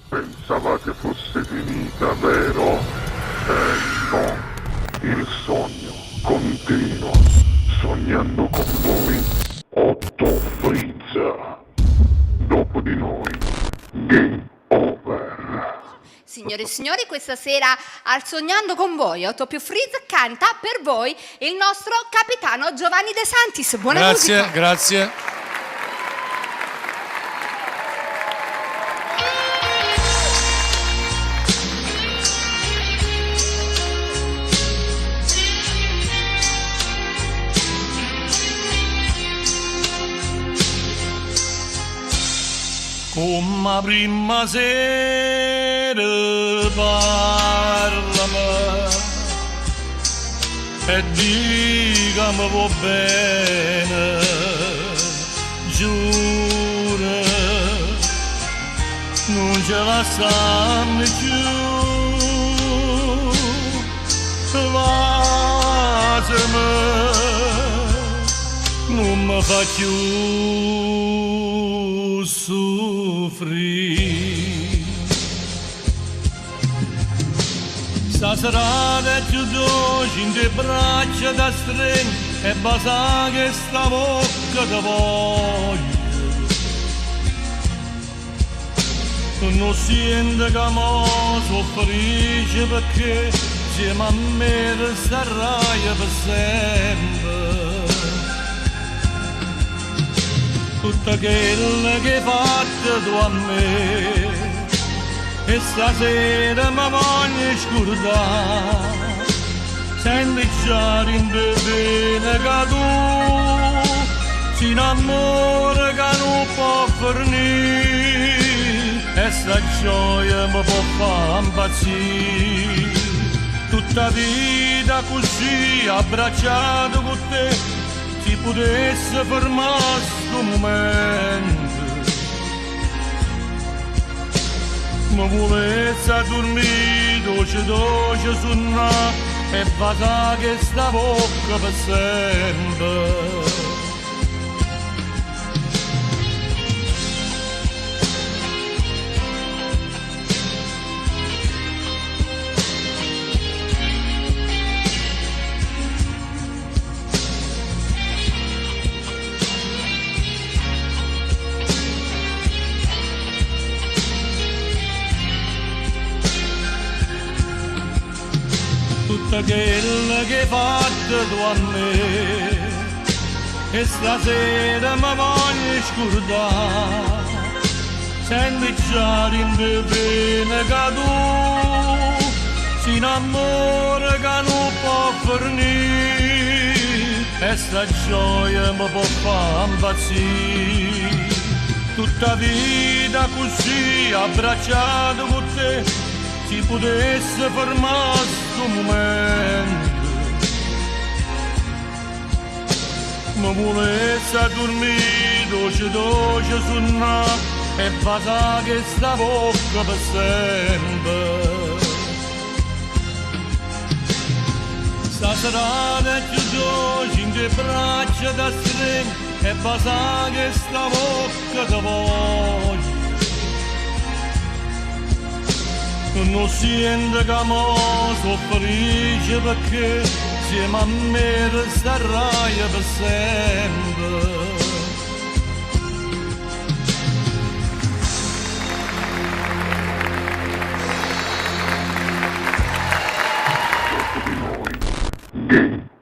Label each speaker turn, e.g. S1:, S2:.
S1: Pensavate fosse finita, vero? No. Il sogno continua. Sognando con voi, Otto Frizza. Dopo di noi, game over.
S2: Signore e signori, questa sera al Sognando con voi, Otto più Freeze canta per voi il nostro capitano Giovanni De Santis. Buona musica.
S3: Grazie. Come prima sera parlami e dicami va bene, giura, non ce la stanno più, lasciami, non mi fa più soffrire. Stasera più dolce in te braccia da string e basa che sta bocca da voglio. Non sento che mo soffrisce perché insieme a me resterai per sempre. Tutta quella che hai fatto tu a me e stasera mi voglio scordare. Senti già bene che tu si innamora che non può fornire e sta gioia mi può far impazzire. Tutta vita così abbracciato con te si potesse fermare sto momento, ma volesse dormire dolce suonare e basa che sta bocca per sempre. Tutta quella che hai fatto tu a me e stasera mi voglio scordare. Senti già bene che tu si innamora che non può fornire e sta gioia mi può far impazzire. Tutta vita così abbracciato con te si potesse fermare sto momento, ma volesse dormire dolce suonare e basa che sta bocca per sempre. Stasera più dolce in te braccia da string e basa che sta bocca da voglio. Non sento che mo soffrisce perché insieme a me resterai per sempre.
S1: Game